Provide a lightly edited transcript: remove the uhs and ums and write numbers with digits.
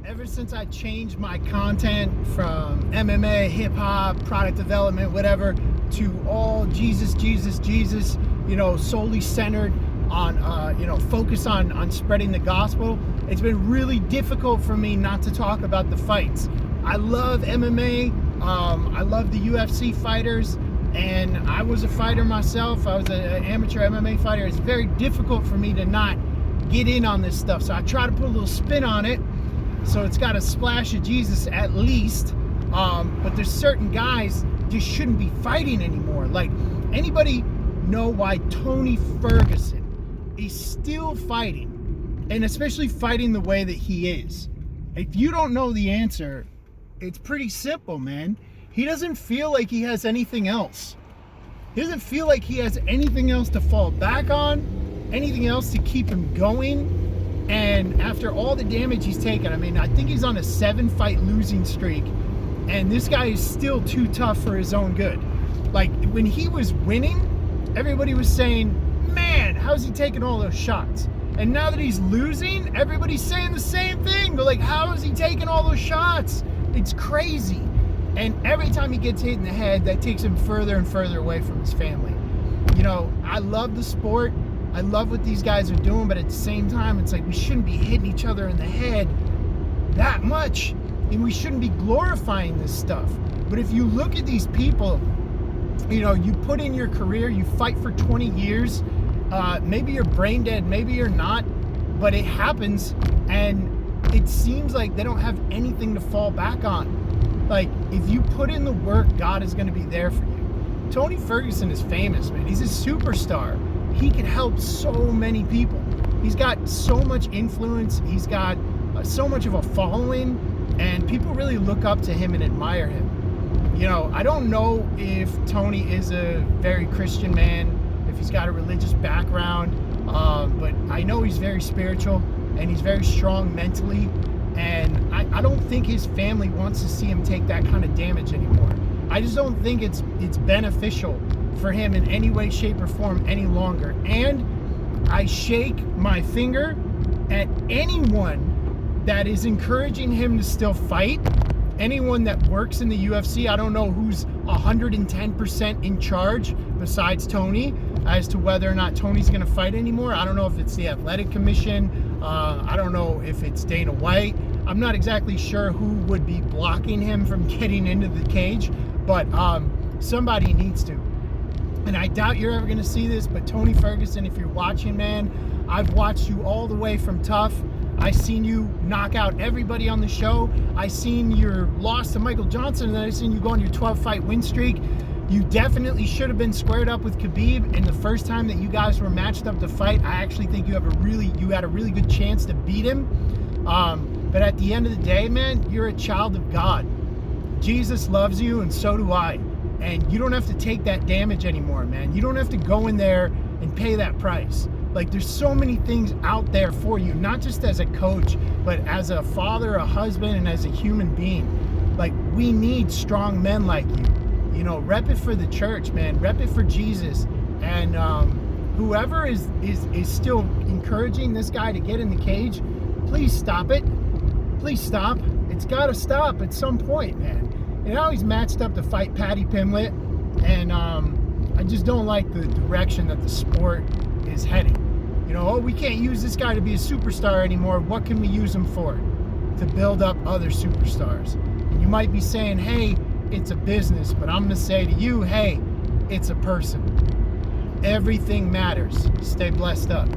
Ever since I changed my content from MMA, hip hop, product development, whatever, to all Jesus, solely centered on, focus on spreading the gospel, it's been really difficult for me not to talk about the fights. I love MMA. I love the UFC fighters, and I was a fighter myself. I was an amateur MMA fighter. It's very difficult for me to not get in on this stuff. So I try to put a little spin on it. So it's got a splash of Jesus at least. But there's certain guys just shouldn't be fighting anymore. Like, anybody know why Tony Ferguson is still fighting, and especially fighting the way that he is? If you don't know the answer, it's pretty simple, man. He doesn't feel like he has anything else. He doesn't feel like he has anything else to fall back on, anything else to keep him going. And after all the damage he's taken, I mean, I think he's on a 7-fight losing streak, and this guy is still too tough for his own good. Like, when he was winning, everybody was saying, man, how's he taking all those shots? And now that he's losing, everybody's saying the same thing. They're like, how is he taking all those shots? It's crazy. And every time he gets hit in the head, that takes him further and further away from his family. You know, I love the sport. I love what these guys are doing, but at the same time, it's like we shouldn't be hitting each other in the head that much, and we shouldn't be glorifying this stuff. But if you look at these people, you know, you put in your career, you fight for 20 years, maybe you're brain dead, maybe you're not, but it happens, and it seems like they don't have anything to fall back on. Like, if you put in the work, God is going to be there for you. Tony Ferguson is famous, man. He's a superstar. He can help so many people. He's got so much influence. He's got so much of a following, and people really look up to him and admire him. You know, I don't know if Tony is a very Christian man, if he's got a religious background, but I know he's very spiritual, and he's very strong mentally, and I don't think his family wants to see him take that kind of damage anymore. I just don't think it's beneficial for him in any way, shape, or form any longer. And I shake my finger at anyone that is encouraging him to still fight, anyone that works in the UFC. I don't know who's 110% in charge besides Tony as to whether or not Tony's going to fight anymore. I don't know if it's the Athletic Commission. I don't know if it's Dana White. I'm not exactly sure who would be blocking him from getting into the cage, but somebody needs to. And I doubt you're ever going to see this, but Tony Ferguson, if you're watching, man, I've watched you all the way from tough. I seen you knock out everybody on the show. I seen your loss to Michael Johnson, and then I seen you go on your 12-fight win streak. You definitely should have been squared up with Khabib, and the first time that you guys were matched up to fight, I actually think you had a really good chance to beat him. But at the end of the day, man, you're a child of God. Jesus loves you, and so do I. And you don't have to take that damage anymore, man. You don't have to go in there and pay that price. Like, there's so many things out there for you, not just as a coach, but as a father, a husband, and as a human being. Like, we need strong men like you. You know, rep it for the church, man. Rep it for Jesus. And whoever is still encouraging this guy to get in the cage, please stop it. Please stop. It's got to stop at some point, man. And now he's matched up to fight Paddy Pimblett, and I just don't like the direction that the sport is heading. You know, we can't use this guy to be a superstar anymore. What can we use him for? To build up other superstars. And you might be saying, hey, it's a business, but I'm going to say to you, hey, it's a person. Everything matters. Stay blessed up.